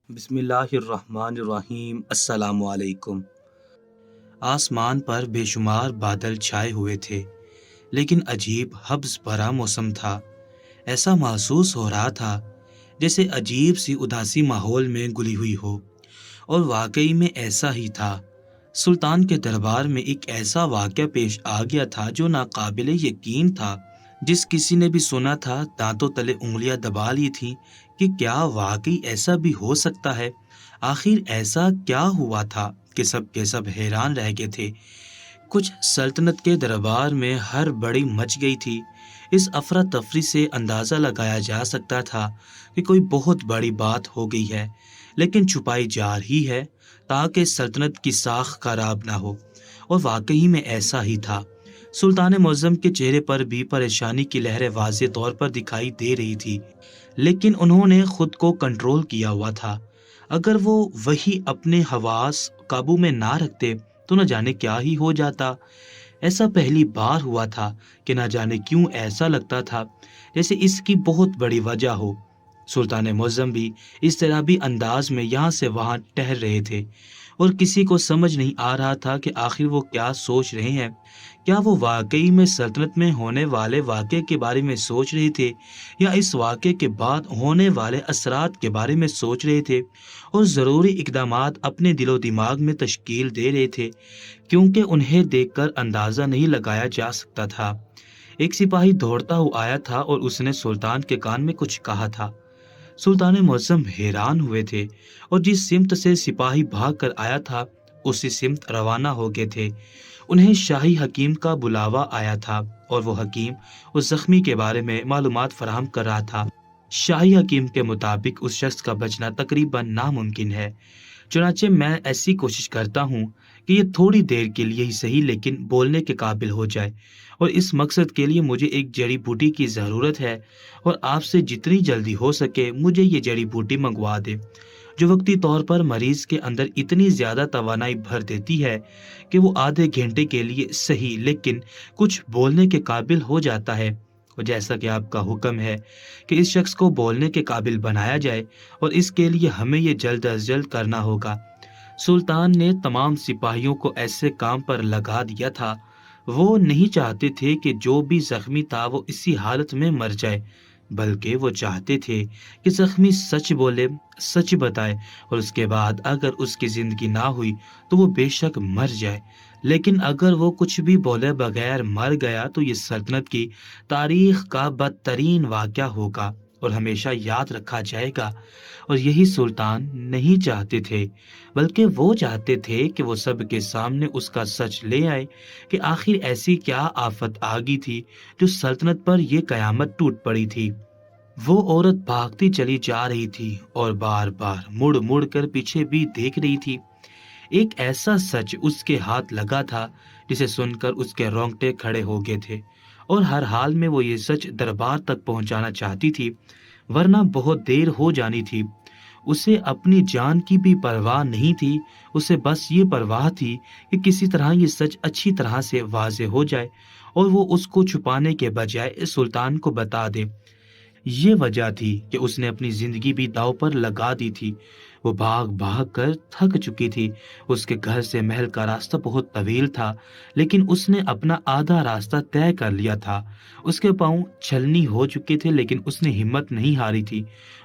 بسم اللہ الرحمن الرحیم۔ السلام علیکم۔ آسمان پر بے شمار بادل چھائے ہوئے تھے، لیکن عجیب حبس بھرا موسم تھا۔ ایسا محسوس ہو رہا تھا جیسے عجیب سی اداسی ماحول میں گلی ہوئی ہو، اور واقعی میں ایسا ہی تھا۔ سلطان کے دربار میں ایک ایسا واقعہ پیش آ گیا تھا جو ناقابل یقین تھا۔ جس کسی نے بھی سنا تھا دانتوں تلے انگلیاں دبا لی تھیں کہ کیا واقعی ایسا بھی ہو سکتا ہے۔ آخر ایسا کیا ہوا تھا کہ سب کے سب حیران رہ گئے تھے۔ کچھ سلطنت کے دربار میں ہڑبڑی مچ گئی تھی۔ اس افراتفری سے اندازہ لگایا جا سکتا تھا کہ کوئی بہت بڑی بات ہو گئی ہے، لیکن چھپائی جا رہی ہے تاکہ سلطنت کی ساکھ خراب نہ ہو، اور واقعی میں ایسا ہی تھا۔ سلطان معظم کے چہرے پر بھی پریشانی کی لہریں واضح طور پر دکھائی دے رہی تھی، لیکن انہوں نے خود کو کنٹرول کیا ہوا تھا۔ اگر وہ وہی اپنے حواس قابو میں نہ رکھتے تو نہ جانے کیا ہی ہو جاتا۔ ایسا پہلی بار ہوا تھا کہ نہ جانے کیوں ایسا لگتا تھا جیسے اس کی بہت بڑی وجہ ہو۔ سلطان معظم بھی اس طرح بھی انداز میں یہاں سے وہاں ٹہل رہے تھے، اور کسی کو سمجھ نہیں آ رہا تھا کہ آخر وہ کیا سوچ رہے ہیں۔ کیا وہ واقعی میں سلطنت میں ہونے والے واقعے کے بارے میں سوچ رہے تھے، یا اس واقعے کے بعد ہونے والے اثرات کے بارے میں سوچ رہے تھے، اور ضروری اقدامات اپنے دل و دماغ میں تشکیل دے رہے تھے، کیونکہ انہیں دیکھ کر اندازہ نہیں لگایا جا سکتا تھا۔ ایک سپاہی دوڑتا ہوا آیا تھا اور اس نے سلطان کے کان میں کچھ کہا تھا۔ سلطان معظم حیران ہوئے تھے، اور جس سمت سے سپاہی بھاگ کر آیا تھا اسی سمت روانہ ہو گئے تھے۔ انہیں شاہی حکیم کا بلاوا آیا تھا، اور وہ حکیم اس زخمی کے بارے میں معلومات فراہم کر رہا تھا۔ شاہی حکیم کے مطابق اس شخص کا بچنا تقریباً ناممکن ہے، چنانچہ میں ایسی کوشش کرتا ہوں کہ یہ تھوڑی دیر کے لیے ہی صحیح لیکن بولنے کے قابل ہو جائے، اور اس مقصد کے لیے مجھے ایک جڑی بوٹی کی ضرورت ہے، اور آپ سے جتنی جلدی ہو سکے مجھے یہ جڑی بوٹی منگوا دے، جو وقتی طور پر مریض کے اندر اتنی زیادہ توانائی بھر دیتی ہے کہ وہ آدھے گھنٹے کے لیے صحیح لیکن کچھ بولنے کے قابل ہو جاتا ہے۔ اور جیسا کہ آپ کا حکم ہے کہ اس شخص کو بولنے کے قابل بنایا جائے، اور اس کے لیے ہمیں یہ جلد از جلد کرنا ہوگا۔ سلطان نے تمام سپاہیوں کو ایسے کام پر لگا دیا تھا۔ وہ نہیں چاہتے تھے کہ جو بھی زخمی تھا وہ اسی حالت میں مر جائے، بلکہ وہ چاہتے تھے کہ زخمی سچ بولے، سچ بتائے، اور اس کے بعد اگر اس کی زندگی نہ ہوئی تو وہ بے شک مر جائے، لیکن اگر وہ کچھ بھی بولے بغیر مر گیا تو یہ سلطنت کی تاریخ کا بدترین واقعہ ہوگا اور ہمیشہ یاد رکھا جائے گا۔ اور یہی سلطان نہیں چاہتے تھے، بلکہ وہ چاہتے تھے کہ وہ سب کے سامنے اس کا سچ لے آئے کہ آخر ایسی کیا آفت آ گئی تھی جو سلطنت پر یہ قیامت ٹوٹ پڑی تھی۔ وہ عورت بھاگتی چلی جا رہی تھی اور بار بار مڑ مڑ کر پیچھے بھی دیکھ رہی تھی۔ ایک ایسا سچ اس کے ہاتھ لگا تھا جسے سن کر اس کے رونگٹے کھڑے ہو گئے تھے، اور ہر حال میں وہ یہ سچ دربار تک پہنچانا چاہتی تھی، ورنہ بہت دیر ہو جانی تھی۔ اسے اپنی جان کی بھی پرواہ نہیں تھی، اسے بس یہ پرواہ تھی کہ کسی طرح یہ سچ اچھی طرح سے واضح ہو جائے اور وہ اس کو چھپانے کے بجائے سلطان کو بتا دے۔ یہ وجہ تھی کہ اس نے اپنی زندگی بھی داؤ پر لگا دی تھی۔ وہ بھاگ بھاگ کر تھک چکی تھی۔ اس کے گھر سے محل کا راستہ بہت طویل تھا، لیکن اس نے اپنا آدھا راستہ طے کر لیا تھا۔ اس کے پاؤں چھلنی ہو چکے تھے، لیکن اس نے ہمت نہیں ہاری تھی۔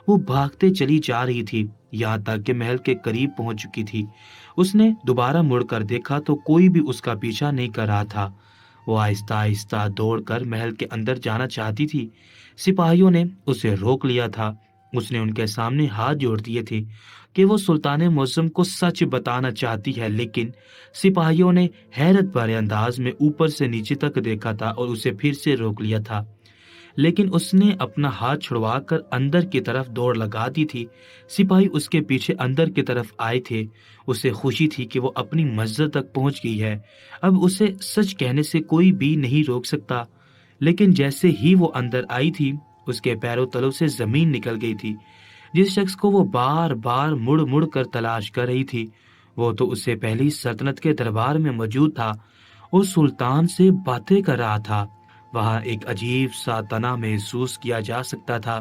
وہ بھاگتے چلی جا رہی تھی، یہاں تک کہ محل کے قریب پہنچ چکی تھی۔ اس نے دوبارہ مڑ کر دیکھا تو کوئی بھی اس کا پیچھا نہیں کر رہا تھا۔ وہ آہستہ آہستہ دوڑ کر محل کے اندر جانا چاہتی تھی۔ سپاہیوں نے اسے روک لیا تھا۔ اس نے ان کے سامنے ہاتھ جوڑ دیے تھے کہ وہ سلطان معظم کو سچ بتانا چاہتی ہے، لیکن سپاہیوں نے حیرت بھرے انداز میں اوپر سے نیچے تک دیکھا تھا اور اسے پھر سے روک لیا تھا، لیکن اس نے اپنا ہاتھ چھڑوا کر اندر کی طرف دوڑ لگا دی تھی۔ سپاہی اس کے پیچھے اندر کی طرف آئے تھے۔ اسے خوشی تھی کہ وہ اپنی منزل تک پہنچ گئی ہے، اب اسے سچ کہنے سے کوئی بھی نہیں روک سکتا۔ لیکن جیسے ہی وہ اندر آئی تھی اس کے پیروں تلوں سے زمین نکل گئی تھی۔ جس شخص کو وہ بار بار مڑ مڑ کر تلاش کر رہی تھی وہ تو اس سے پہلی سلطنت کے دربار میں موجود تھا اور سلطان سے باتیں کر رہا تھا۔ وہاں ایک عجیب سا تنا محسوس کیا جا سکتا تھا۔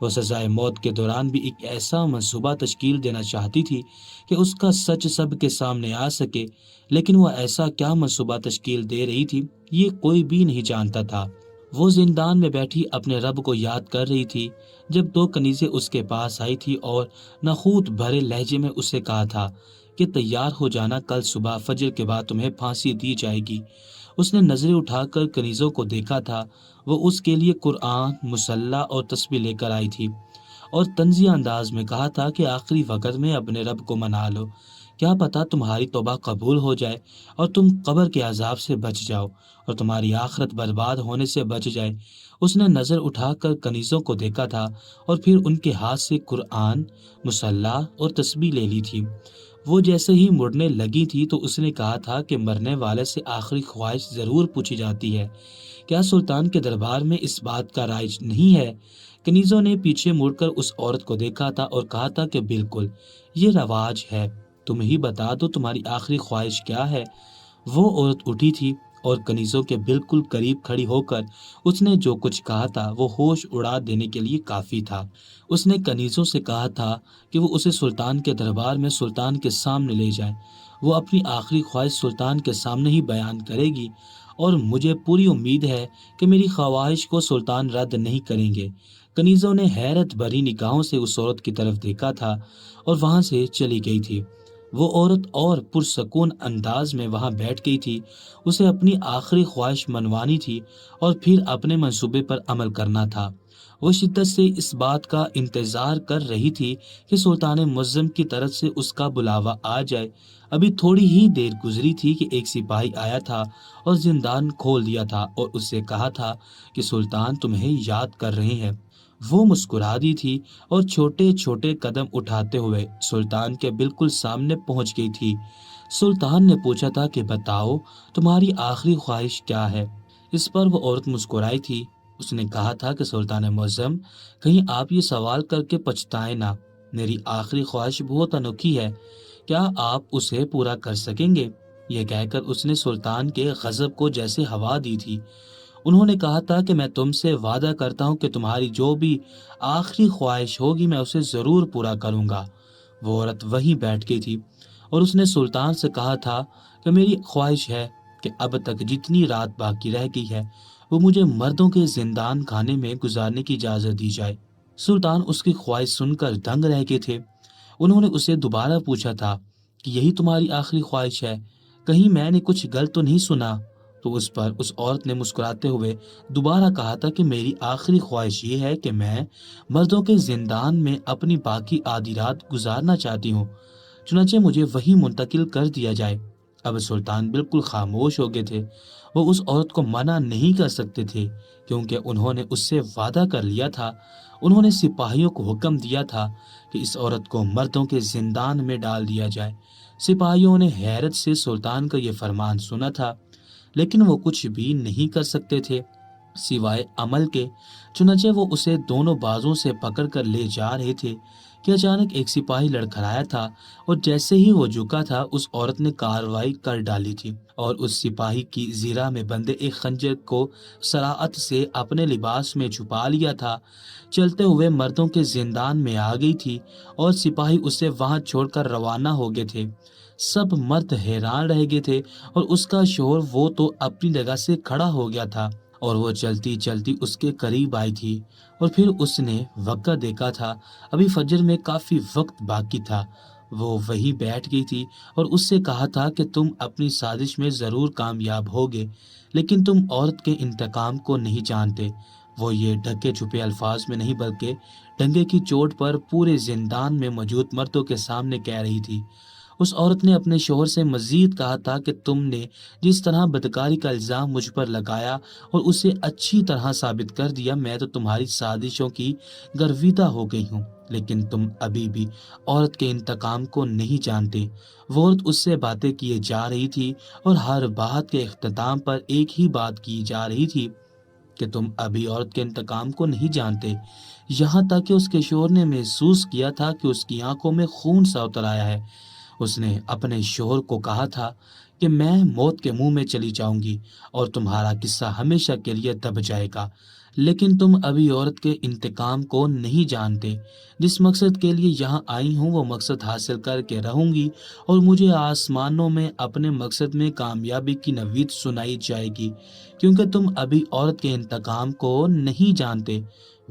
وہ سزائے موت کے دوران بھی ایک ایسا منصوبہ تشکیل دینا چاہتی تھی کہ اس کا سچ سب کے سامنے آ سکے، لیکن وہ ایسا کیا منصوبہ تشکیل دے رہی تھی یہ کوئی بھی نہیں جانتا تھا۔ وہ زندان میں بیٹھی اپنے رب کو یاد کر رہی تھی جب دو کنیزیں اس کے پاس آئی تھی اور نخوت بھرے لہجے میں اسے کہا تھا کہ تیار ہو جانا، کل صبح فجر کے بعد تمہیں پھانسی دی جائے گی۔ اس نے نظریں اٹھا کر کنیزوں کو دیکھا تھا، وہ اس کے لیے قرآن، مصلی اور تسبیح لے کر آئی تھی اور طنزیہ انداز میں کہا تھا کہ آخری وقت میں اپنے رب کو منا لو، کیا پتا تمہاری توبہ قبول ہو جائے اور تم قبر کے عذاب سے بچ جاؤ اور تمہاری آخرت برباد ہونے سے بچ جائے۔ اس نے نظر اٹھا کر کنیزوں کو دیکھا تھا اور پھر ان کے ہاتھ سے قرآن، مصلی اور تسبیح لے لی تھی۔ وہ جیسے ہی مڑنے لگی تھی تو اس نے کہا تھا کہ مرنے والے سے آخری خواہش ضرور پوچھی جاتی ہے، کیا سلطان کے دربار میں اس بات کا رائج نہیں ہے؟ کنیزوں نے پیچھے مڑ کر اس عورت کو دیکھا تھا اور کہا تھا کہ بالکل، یہ رواج ہے، تم ہی بتا دو تمہاری آخری خواہش کیا ہے۔ وہ عورت اٹھی تھی اور کنیزوں کے بالکل قریب کھڑی ہو کر اس نے جو کچھ کہا تھا وہ ہوش اڑا دینے کے لیے کافی تھا۔ اس نے کنیزوں سے کہا تھا کہ وہ اسے سلطان کے دربار میں سلطان کے سامنے لے جائیں، وہ اپنی آخری خواہش سلطان کے سامنے ہی بیان کرے گی اور مجھے پوری امید ہے کہ میری خواہش کو سلطان رد نہیں کریں گے۔ کنیزوں نے حیرت بھری نگاہوں سے اس عورت کی طرف دیکھا تھا اور وہاں سے چلی گئی تھی۔ وہ عورت اور پرسکون انداز میں وہاں بیٹھ گئی تھی، اسے اپنی آخری خواہش منوانی تھی اور پھر اپنے منصوبے پر عمل کرنا تھا۔ وہ شدت سے اس بات کا انتظار کر رہی تھی کہ سلطان معظم کی طرف سے اس کا بلاوا آ جائے۔ ابھی تھوڑی ہی دیر گزری تھی کہ ایک سپاہی آیا تھا اور زندان کھول دیا تھا اور اس سے کہا تھا کہ سلطان تمہیں یاد کر رہے ہیں۔ وہ مسکرا دی تھی اور چھوٹے چھوٹے قدم اٹھاتے ہوئے سلطان کے بالکل سامنے پہنچ گئی تھی۔ سلطان نے پوچھا تھا کہ بتاؤ تمہاری آخری خواہش کیا ہے؟ اس پر وہ عورت مسکرائی تھی۔ اس نے کہا تھا کہ سلطان معظم، کہیں آپ یہ سوال کر کے پچھتائیں نہ، میری آخری خواہش بہت انوکھی ہے، کیا آپ اسے پورا کر سکیں گے؟ یہ کہہ کر اس نے سلطان کے غضب کو جیسے ہوا دی تھی۔ انہوں نے کہا تھا کہ میں تم سے وعدہ کرتا ہوں کہ تمہاری جو بھی آخری خواہش ہوگی میں اسے ضرور پورا کروں گا۔ وہ عورت وہیں بیٹھ گئی تھی اور اس نے سلطان سے کہا تھا کہ میری خواہش ہے کہ اب تک جتنی رات باقی رہ گئی ہے وہ مجھے مردوں کے زندان خانے میں گزارنے کی اجازت دی جائے۔ سلطان اس کی خواہش سن کر دنگ رہ گئے تھے۔ انہوں نے اسے دوبارہ پوچھا تھا کہ یہی تمہاری آخری خواہش ہے؟ کہیں میں نے کچھ غلط تو نہیں سنا؟ تو اس پر اس عورت نے مسکراتے ہوئے دوبارہ کہا تھا کہ میری آخری خواہش یہ ہے کہ میں مردوں کے زندان میں اپنی باقی آدھی رات گزارنا چاہتی ہوں، چنانچہ مجھے وہی منتقل کر دیا جائے۔ اب سلطان بالکل خاموش ہو گئے تھے۔ وہ اس عورت کو منع نہیں کر سکتے تھے کیونکہ انہوں نے اس سے وعدہ کر لیا تھا۔ انہوں نے سپاہیوں کو حکم دیا تھا کہ اس عورت کو مردوں کے زندان میں ڈال دیا جائے۔ سپاہیوں نے حیرت سے سلطان کا یہ فرمان سنا تھا، لیکن وہ کچھ بھی نہیں کر سکتے تھے سوائے عمل کے۔ چنانچہ وہ اسے دونوں بازوں سے پکڑ کر لے جا رہے تھے کہ اچانک ایک سپاہی لڑکھڑایا تھا اور جیسے ہی وہ جھکا تھا اس عورت نے کارروائی کر ڈالی تھی اور اس سپاہی کی زرہ میں بندے ایک خنجر کو سراعت سے اپنے لباس میں چھپا لیا تھا۔ چلتے ہوئے مردوں کے زندان میں آ گئی تھی اور سپاہی اسے وہاں چھوڑ کر روانہ ہو گئے تھے۔ سب مرد حیران رہ گئے تھے اور اس کا شوہر وہ تو اپنی جگہ سے کھڑا ہو گیا تھا اور وہ چلتی چلتی اس کے قریب آئی تھی اور پھر اس نے وقت دیکھا تھا، ابھی فجر میں کافی وقت باقی تھا۔ وہ وہی بیٹھ گئی تھی اور اس سے کہا تھا کہ تم اپنی سازش میں ضرور کامیاب ہوگے، لیکن تم عورت کے انتقام کو نہیں جانتے۔ وہ یہ ڈھکے چھپے الفاظ میں نہیں بلکہ ڈنگے کی چوٹ پر پورے زندان میں موجود مردوں کے سامنے کہہ رہی تھی۔ اس عورت نے اپنے شوہر سے مزید کہا تھا کہ تم نے جس طرح بدکاری کا الزام مجھ پر لگایا اور اسے اچھی طرح ثابت کر دیا، میں تو تمہاری سازشوں کی گرویدہ ہو گئی ہوں، لیکن تم ابھی بھی عورت کے انتقام کو نہیں جانتے۔ وہ عورت اس سے باتیں کیے جا رہی تھی اور ہر بات کے اختتام پر ایک ہی بات کی جا رہی تھی کہ تم ابھی عورت کے انتقام کو نہیں جانتے، یہاں تک کہ اس کے شوہر نے محسوس کیا تھا کہ اس کی آنکھوں میں خون سا اتر آیا ہے۔ اس نے اپنے شوہر کو کہا تھا کہ میں موت کے منہ میں چلی جاؤں گی اور تمہارا قصہ ہمیشہ کے لیے دب جائے گا، لیکن تم ابھی عورت کے انتقام کو نہیں جانتے۔ جس مقصد کے لیے یہاں آئی ہوں وہ مقصد حاصل کر کے رہوں گی، اور مجھے آسمانوں میں اپنے مقصد میں کامیابی کی نوید سنائی جائے گی، کیونکہ تم ابھی عورت کے انتقام کو نہیں جانتے۔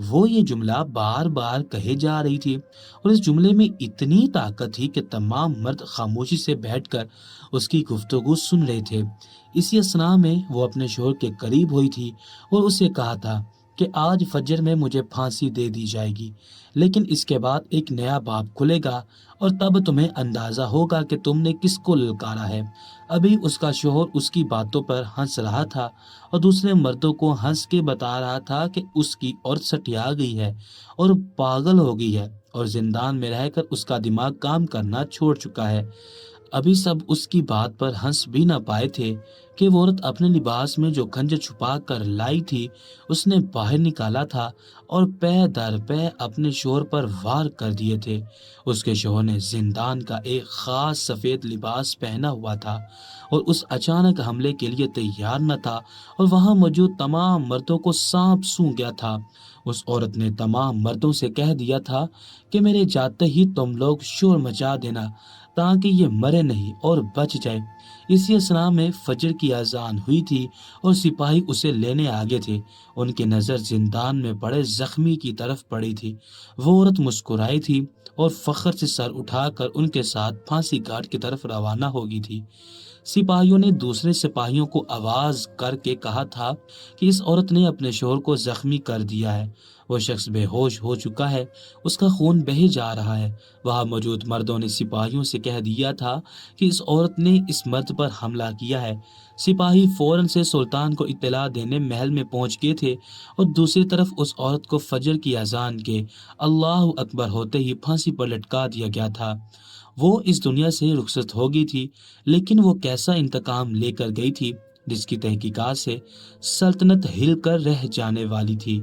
وہ یہ جملہ بار بار کہے جا رہی تھی، اور اس جملے میں اتنی طاقت تھی کہ تمام مرد خاموشی سے بیٹھ کر اس کی گفتگو سن رہے تھے۔ اسی اثنا میں وہ اپنے شوہر کے قریب ہوئی تھی اور اسے کہا تھا کہ آج فجر میں مجھے پھانسی دے دی جائے گی، لیکن اس کے بعد ایک نیا باب کھلے گا اور تب تمہیں اندازہ ہوگا کہ تم نے کس کو للکارا ہے۔ ابھی اس کا شوہر اس کی باتوں پر ہنس رہا تھا اور دوسرے مردوں کو ہنس کے بتا رہا تھا کہ اس کی عورت سٹیا گئی ہے اور پاگل ہو گئی ہے، اور زندان میں رہ کر اس کا دماغ کام کرنا چھوڑ چکا ہے۔ ابھی سب اس کی بات پر ہنس بھی نہ پائے تھے کہ وہ عورت اپنے لباس میں جو خنجر چھپا کر لائی تھی اس نے باہر نکالا تھا اور پے در پے اپنے شوہر پر وار کر دیے تھے۔ اس کے شوہر نے زندان کا ایک خاص سفید لباس پہنا ہوا تھا اور اس اچانک حملے کے لیے تیار نہ تھا، اور وہاں موجود تمام مردوں کو سانپ سونگھ گیا تھا۔ اس عورت نے تمام مردوں سے کہہ دیا تھا کہ میرے جاتے ہی تم لوگ شور مچا دینا تاکہ یہ مرے نہیں اور بچ جائے۔ اسی اثنا میں فجر کی اذان ہوئی تھی اور سپاہی اسے لینے آگے تھے۔ ان کی نظر زندان میں پڑے زخمی کی طرف پڑی تھی۔ وہ عورت مسکرائی تھی اور فخر سے سر اٹھا کر ان کے ساتھ پھانسی گھاٹ کی طرف روانہ ہو گئی تھی۔ سپاہیوں نے دوسرے سپاہیوں کو آواز کر کے کہا تھا کہ اس عورت نے اپنے شوہر کو زخمی کر دیا ہے، وہ شخص بے ہوش ہو چکا ہے، اس کا خون بہہ جا رہا ہے۔ وہاں موجود مردوں نے سپاہیوں سے کہہ دیا تھا کہ اس عورت نے اس مرد پر حملہ کیا ہے۔ سپاہی فوراً سے سلطان کو اطلاع دینے محل میں پہنچ گئے تھے، اور دوسری طرف اس عورت کو فجر کی اذان کے اللہ اکبر ہوتے ہی پھانسی پر لٹکا دیا گیا تھا۔ وہ اس دنیا سے رخصت ہو گئی تھی، لیکن وہ کیسا انتقام لے کر گئی تھی جس کی تحقیقات سے سلطنت ہل کر رہ جانے والی تھی۔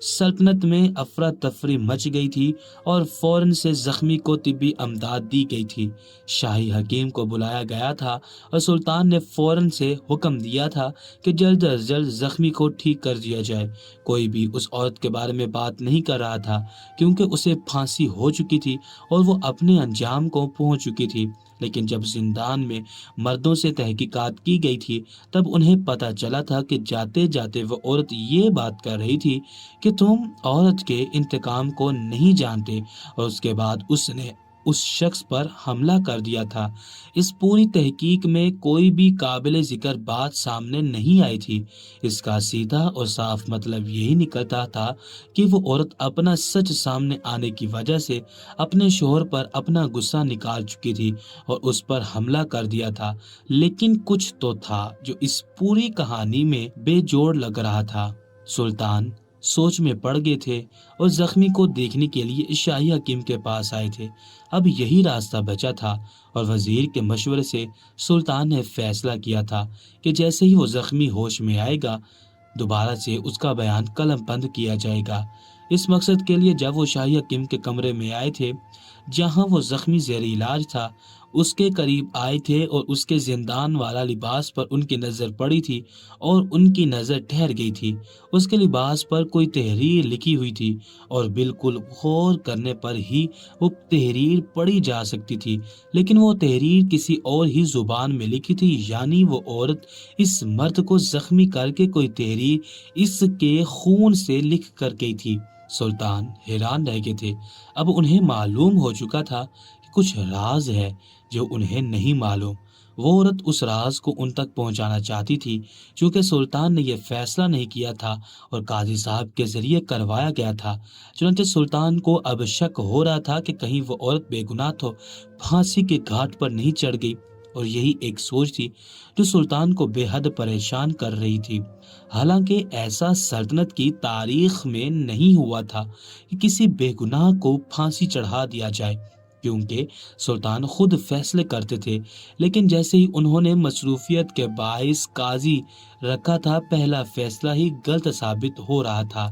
سلطنت میں افراتفری مچ گئی تھی اور فوراً سے زخمی کو طبی امداد دی گئی تھی۔ شاہی حکیم کو بلایا گیا تھا اور سلطان نے فوراً سے حکم دیا تھا کہ جلد از جلد زخمی کو ٹھیک کر دیا جائے۔ کوئی بھی اس عورت کے بارے میں بات نہیں کر رہا تھا، کیونکہ اسے پھانسی ہو چکی تھی اور وہ اپنے انجام کو پہنچ چکی تھی۔ لیکن جب زندان میں مردوں سے تحقیقات کی گئی تھی تب انہیں پتہ چلا تھا کہ جاتے جاتے وہ عورت یہ بات کر رہی تھی کہ تم عورت کے انتقام کو نہیں جانتے، اور اس کے بعد اس نے اس شخص پر حملہ کر دیا تھا۔ اس پوری تحقیق میں کوئی بھی قابل ذکر بات سامنے نہیں آئی تھی۔ اس کا سیدھا اور صاف مطلب یہی نکلتا تھا کہ وہ عورت اپنا سچ سامنے آنے کی وجہ سے اپنے شوہر پر اپنا غصہ نکال چکی تھی اور اس پر حملہ کر دیا تھا۔ لیکن کچھ تو تھا جو اس پوری کہانی میں بے جوڑ لگ رہا تھا۔ سلطان سوچ میں پڑ گئے تھے اور زخمی کو دیکھنے کے لیے شاہی حکیم کے پاس آئے تھے۔ اب یہی راستہ بچا تھا، اور وزیر کے مشورے سے سلطان نے فیصلہ کیا تھا کہ جیسے ہی وہ زخمی ہوش میں آئے گا دوبارہ سے اس کا بیان قلم بند کیا جائے گا۔ اس مقصد کے لیے جب وہ شاہی حکیم کے کمرے میں آئے تھے جہاں وہ زخمی زیر علاج تھا، اس کے قریب آئے تھے اور اس کے زندان والا لباس پر ان کی نظر پڑی تھی اور ان کی نظر ٹھہر گئی تھی۔ اس کے لباس پر کوئی تحریر لکھی ہوئی تھی اور بالکل غور کرنے پر ہی وہ تحریر پڑھی جا سکتی تھی، لیکن وہ تحریر کسی اور ہی زبان میں لکھی تھی، یعنی وہ عورت اس مرد کو زخمی کر کے کوئی تحریر اس کے خون سے لکھ کر گئی تھی۔ سلطان حیران رہ گئے تھے۔ اب انہیں معلوم ہو چکا تھا کہ کچھ راز ہے جو انہیں نہیں معلوم۔ وہ عورت اس راز کو ان تک پہنچانا چاہتی تھی، چونکہ سلطان نے یہ فیصلہ نہیں کیا تھا اور قاضی صاحب کے ذریعے کروایا گیا تھا۔ چنانچہ سلطان کو اب شک ہو رہا تھا کہ کہیں وہ عورت بے گناہ تو پھانسی کے گھاٹ پر نہیں چڑھ گئی، اور یہی ایک سوچ تھی جو سلطان کو بے حد پریشان کر رہی تھی۔ حالانکہ ایسا سلطنت کی تاریخ میں نہیں ہوا تھا کہ کسی بے گناہ کو پھانسی چڑھا دیا جائے، کیونکہ سلطان خود فیصلے کرتے تھے، لیکن جیسے ہی انہوں نے مصروفیت کے باعث قاضی رکھا تھا، پہلا فیصلہ ہی غلط ثابت ہو رہا تھا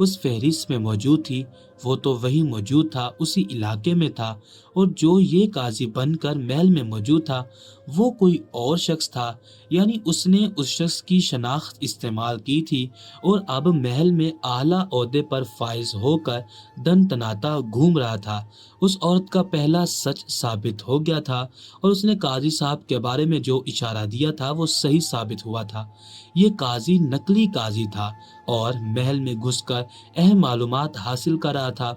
اس فہرست میں موجود تھی وہ تو وہی موجود تھا، اسی علاقے میں تھا، اور جو یہ قاضی بن کر محل میں موجود تھا وہ کوئی اور شخص تھا، یعنی اس نے اس شخص کی شناخت استعمال کی تھی اور اب محل میں اعلیٰ عہدے پر فائز ہو کر دن تناتا گھوم رہا تھا۔ اس عورت کا پہلا سچ ثابت ہو گیا تھا اور اس نے قاضی صاحب کے بارے میں جو اشارہ دیا تھا وہ صحیح ثابت ہوا تھا۔ یہ قاضی نقلی قاضی تھا اور محل میں گھس کر اہم معلومات حاصل کر رہا تھا۔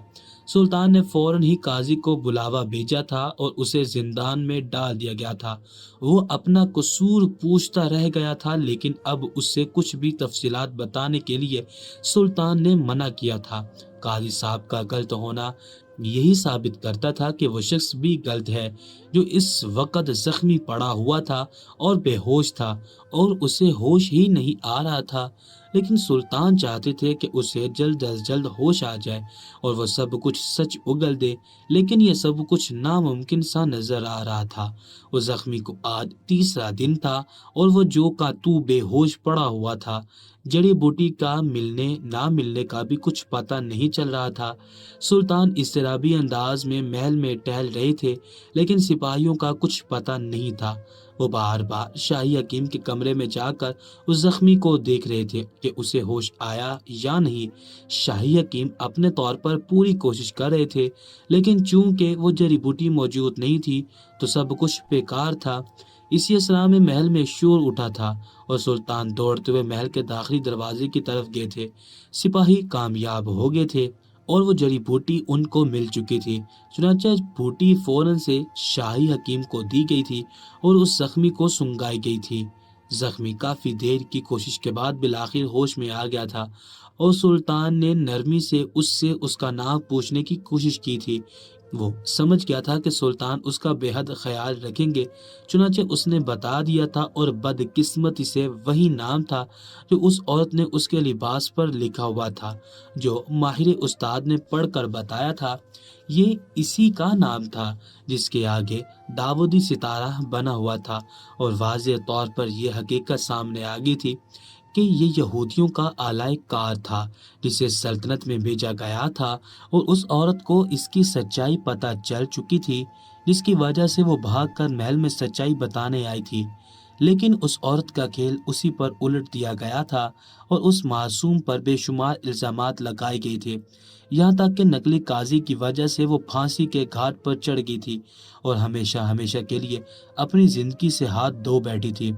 سلطان نے فوراً ہی قاضی کو بلاوا بھیجا تھا اور اسے زندان میں ڈال دیا گیا تھا۔ وہ اپنا قصور پوچھتا رہ گیا تھا، لیکن اب اس سے کچھ بھی تفصیلات بتانے کے لیے سلطان نے منع کیا تھا۔ قاضی صاحب کا غلط ہونا یہی ثابت کرتا تھا کہ وہ شخص بھی غلط ہے جو اس وقت زخمی پڑا ہوا تھا اور بے ہوش تھا اور اسے ہوش ہی نہیں آ رہا تھا، لیکن سلطان چاہتے تھے کہ اسے جلد از جلد ہوش آ جائے اور وہ سب کچھ سچ اگل دے، لیکن یہ سب کچھ ناممکن سا نظر آ رہا تھا۔ اس زخمی کو آج تیسرا دن تھا اور وہ جو کا تو بے ہوش پڑا ہوا تھا۔ جڑی بوٹی کا ملنے نہ ملنے کا بھی کچھ پتہ نہیں چل رہا تھا۔ سلطان اضطرابی انداز میں محل میں ٹہل رہے تھے، لیکن سپاہیوں کا کچھ پتہ نہیں تھا۔ وہ بار بار شاہی حکیم کے کمرے میں جا کر اس زخمی کو دیکھ رہے تھے کہ اسے ہوش آیا یا نہیں۔ شاہی حکیم اپنے طور پر پوری کوشش کر رہے تھے، لیکن چونکہ وہ جڑی بوٹی موجود نہیں تھی تو سب کچھ بیکار تھا۔ اسی اسرا میں محل میں شور اٹھا تھا اور سلطان دوڑتے ہوئے محل کے داخلی دروازے کی طرف گئے تھے۔ سپاہی کامیاب ہو گئے تھے اور وہ جڑی بوٹی ان کو مل چکی تھی۔ چنانچہ بوٹی فوراً سے شاہی حکیم کو دی گئی تھی اور اس زخمی کو سنگائی گئی تھی۔ زخمی کافی دیر کی کوشش کے بعد بالآخر ہوش میں آ گیا تھا اور سلطان نے نرمی سے اس کا نام پوچھنے کی کوشش کی تھی۔ وہ سمجھ گیا تھا کہ سلطان اس کا بے حد خیال رکھیں گے، چنانچہ اس نے بتا دیا تھا اور بدقسمتی سے وہی نام تھا جو اس عورت نے اس کے لباس پر لکھا ہوا تھا، جو ماہر استاد نے پڑھ کر بتایا تھا۔ یہ اسی کا نام تھا جس کے آگے داودی ستارہ بنا ہوا تھا، اور واضح طور پر یہ حقیقت سامنے آ گئی تھی کہ یہ یہودیوں کا اعلی کار تھا جسے سلطنت میں بھیجا گیا تھا، اور اس عورت کو اس کی سچائی پتہ چل چکی تھی، جس کی وجہ سے وہ بھاگ کر محل میں سچائی بتانے آئی تھی۔ لیکن اس عورت کا کھیل اسی پر الٹ دیا گیا تھا اور اس معصوم پر بے شمار الزامات لگائے گئے تھے، یہاں تک کہ نقلی قاضی کی وجہ سے وہ پھانسی کے گھاٹ پر چڑھ گئی تھی اور ہمیشہ ہمیشہ کے لیے اپنی زندگی سے ہاتھ دھو بیٹھی تھی۔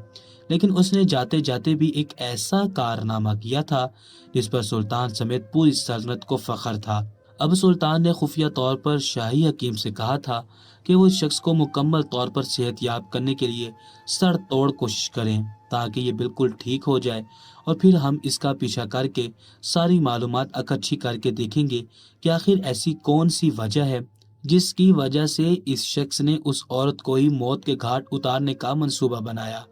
لیکن اس نے جاتے جاتے بھی ایک ایسا کارنامہ کیا تھا جس پر سلطان سمیت پوری سلطنت کو فخر تھا۔ اب سلطان نے خفیہ طور پر شاہی حکیم سے کہا تھا کہ وہ اس شخص کو مکمل طور پر صحت یاب کرنے کے لیے سر توڑ کوشش کریں تاکہ یہ بالکل ٹھیک ہو جائے، اور پھر ہم اس کا پیچھا کر کے ساری معلومات اکٹھی کر کے دیکھیں گے کہ آخر ایسی کون سی وجہ ہے جس کی وجہ سے اس شخص نے اس عورت کو ہی موت کے گھاٹ اتارنے کا منصوبہ بنایا۔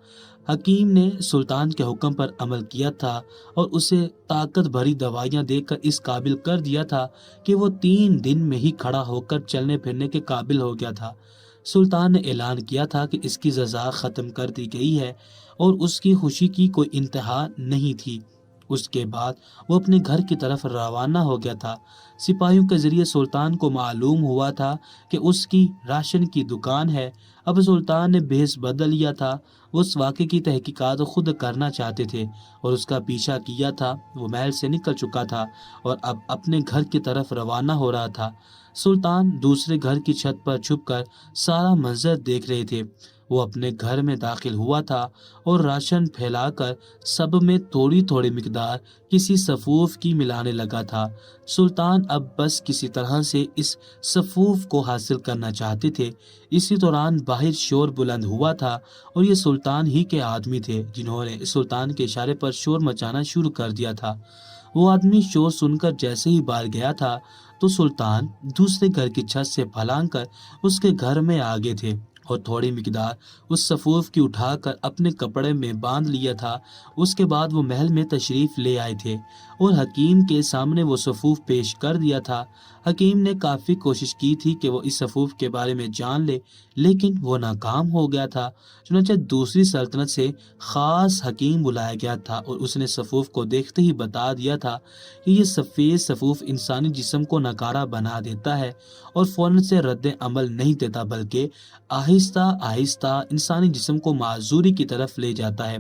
حکیم نے سلطان کے حکم پر عمل کیا تھا اور اسے طاقت بھری دوائیاں دے کر اس قابل کر دیا تھا کہ وہ 3 دن میں ہی کھڑا ہو کر چلنے پھرنے کے قابل ہو گیا تھا۔ سلطان نے اعلان کیا تھا کہ اس کی سزا ختم کر دی گئی ہے اور اس کی خوشی کی کوئی انتہا نہیں تھی۔ اس کے بعد وہ اپنے گھر کی طرف روانہ ہو گیا تھا۔ سپاہیوں کے ذریعے سلطان کو معلوم ہوا تھا کہ اس کی راشن کی دکان ہے۔ اب سلطان نے بھیس بدل لیا تھا، وہ اس واقعے کی تحقیقات خود کرنا چاہتے تھے اور اس کا پیچھا کیا تھا۔ وہ محل سے نکل چکا تھا اور اب اپنے گھر کی طرف روانہ ہو رہا تھا۔ سلطان دوسرے گھر کی چھت پر چھپ کر سارا منظر دیکھ رہے تھے۔ وہ اپنے گھر میں داخل ہوا تھا اور راشن پھیلا کر سب میں تھوڑی تھوڑی مقدار کسی سفوف کی ملانے لگا تھا۔ سلطان اب بس کسی طرح سے اس سفوف کو حاصل کرنا چاہتے تھے۔ اسی دوران باہر شور بلند ہوا تھا اور یہ سلطان ہی کے آدمی تھے جنہوں نے سلطان کے اشارے پر شور مچانا شروع کر دیا تھا۔ وہ آدمی شور سن کر جیسے ہی باہر گیا تھا تو سلطان دوسرے گھر کی چھت سے پھلانگ کر اس کے گھر میں آ گئے تھے اور تھوڑی مقدار اس سفوف کی اٹھا کر اپنے کپڑے میں باندھ لیا تھا۔ اس کے بعد وہ محل میں تشریف لے آئے تھے اور حکیم کے سامنے وہ سفوف پیش کر دیا تھا۔ حکیم نے کافی کوشش کی تھی کہ وہ اس سفوف کے بارے میں جان لے، لیکن وہ ناکام ہو گیا تھا۔ چنانچہ دوسری سلطنت سے خاص حکیم بلایا گیا تھا اور اس نے سفوف کو دیکھتے ہی بتا دیا تھا کہ یہ سفید سفوف انسانی جسم کو ناکارہ بنا دیتا ہے اور فوراً سے رد عمل نہیں دیتا، بلکہ آہستہ آہستہ انسانی جسم کو معذوری کی طرف لے جاتا ہے۔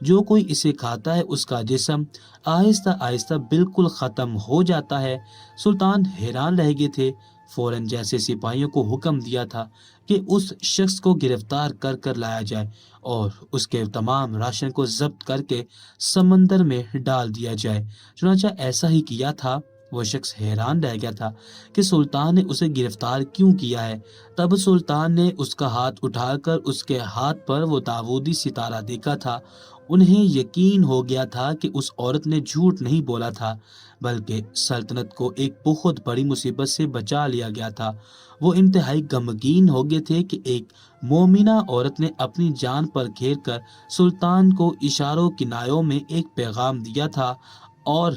جو کوئی اسے کھاتا ہے اس کا جسم آہستہ آہستہ بالکل ختم ہو جاتا ہے۔ سلطان حیران رہ گئے تھے۔ فوراً جیسے سپاہیوں کو حکم دیا تھا کہ اس شخص کو گرفتار کر کر لایا جائے اور اس کے تمام راشن کو ضبط کر کے سمندر میں ڈال دیا جائے۔ چنانچہ ایسا ہی کیا تھا۔ وہ شخص حیران رہ گیا تھا کہ سلطان نے اسے گرفتار کیوں کیا ہے۔ تب سلطان نے اس کا ہاتھ اٹھا کر اس کے ہاتھ پر وہ داودی ستارہ دیکھا تھا۔ انہیں یقین ہو گیا تھا کہ اس عورت نے جھوٹ نہیں بولا تھا، بلکہ سلطنت کو ایک بہت بڑی مصیبت سے بچا لیا گیا تھا۔ وہ انتہائی غمگین ہو گئے تھے کہ ایک مومنہ عورت نے اپنی جان پر کھیل کر سلطان کو اشاروں کنایوں میں ایک پیغام دیا تھا اور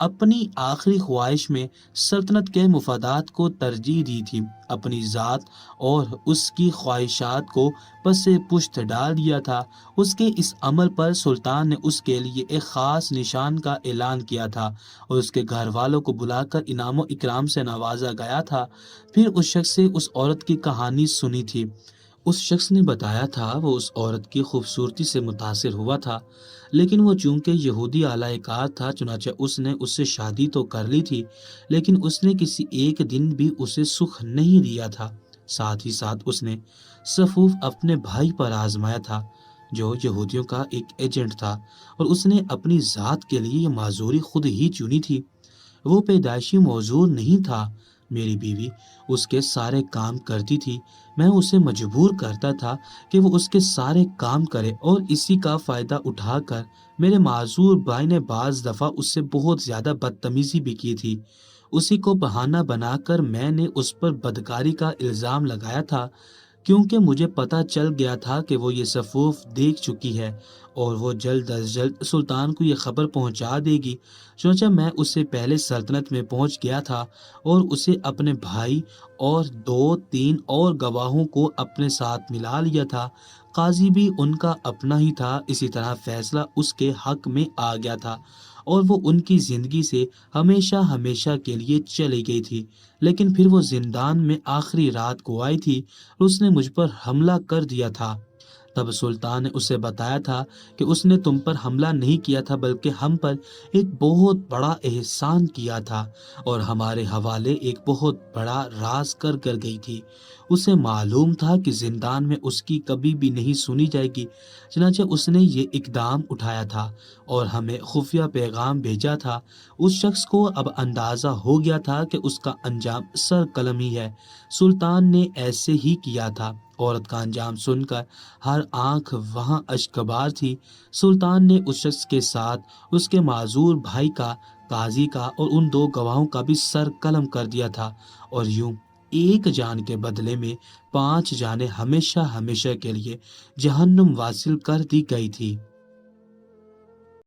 اپنی آخری خواہش میں سلطنت کے مفادات کو ترجیح دی تھی۔ اپنی ذات اور اس کی خواہشات کو پس پشت ڈال دیا تھا۔ اس کے اس عمل پر سلطان نے اس کے لیے ایک خاص نشان کا اعلان کیا تھا اور اس کے گھر والوں کو بلا کر انعام و اکرام سے نوازا گیا تھا۔ پھر اس شخص سے اس عورت کی کہانی سنی تھی۔ اس شخص نے بتایا تھا وہ اس عورت کی خوبصورتی سے متاثر ہوا تھا، لیکن وہ چونکہ یہودی اعلی کار تھا، چنانچہ اس نے اس سے شادی تو کر لی تھی، لیکن اس نے کسی ایک دن بھی اسے سکھ نہیں دیا تھا۔ ساتھ ہی ساتھ اس نے سفوف اپنے بھائی پر آزمایا تھا جو یہودیوں کا ایک ایجنٹ تھا، اور اس نے اپنی ذات کے لیے یہ معذوری خود ہی چنی تھی۔ وہ پیدائشی معذور نہیں تھا۔ میری بیوی اس کے سارے کام کرتی تھی۔ میں اسے مجبور کرتا تھا کہ وہ اس کے سارے کام کرے، اور اسی کا فائدہ اٹھا کر میرے معذور بھائی نے بعض دفعہ اس سے بہت زیادہ بدتمیزی بھی کی تھی۔ اسی کو بہانہ بنا کر میں نے اس پر بدکاری کا الزام لگایا تھا، کیونکہ مجھے پتہ چل گیا تھا کہ وہ یہ سفوف دیکھ چکی ہے اور وہ جلد از جلد سلطان کو یہ خبر پہنچا دے گی۔ چنانچہ میں اس سے پہلے سلطنت میں پہنچ گیا تھا اور اسے اپنے بھائی اور 2-3 اور گواہوں کو اپنے ساتھ ملا لیا تھا۔ قاضی بھی ان کا اپنا ہی تھا۔ اسی طرح فیصلہ اس کے حق میں آ گیا تھا اور وہ ان کی زندگی سے ہمیشہ ہمیشہ کے لیے چلی گئی تھی۔ لیکن پھر وہ زندان میں آخری رات کو آئی تھی اور اس نے مجھ پر حملہ کر دیا تھا۔ تب سلطان نے اسے بتایا تھا کہ اس نے تم پر حملہ نہیں کیا تھا، بلکہ ہم پر ایک بہت بڑا احسان کیا تھا اور ہمارے حوالے ایک بہت بڑا راز کر گئی تھی۔ اسے معلوم تھا کہ زندان میں اس کی کبھی بھی نہیں سنی جائے گی، چنانچہ اس نے یہ اقدام اٹھایا تھا اور ہمیں خفیہ پیغام بھیجا تھا۔ اس شخص کو اب اندازہ ہو گیا تھا کہ اس کا انجام سر قلم ہی ہے۔ سلطان نے ایسے ہی کیا تھا۔ عورت کا انجام سن کر ہر آنکھ وہاں اشکبار تھی۔ سلطان نے اس شخص کے ساتھ اس کے معذور بھائی کا، قاضی کا اور ان 2 گواہوں کا بھی سر قلم کر دیا تھا، اور یوں ایک جان کے بدلے میں 5 جانیں ہمیشہ ہمیشہ کے لیے جہنم واصل کر دی گئی تھی۔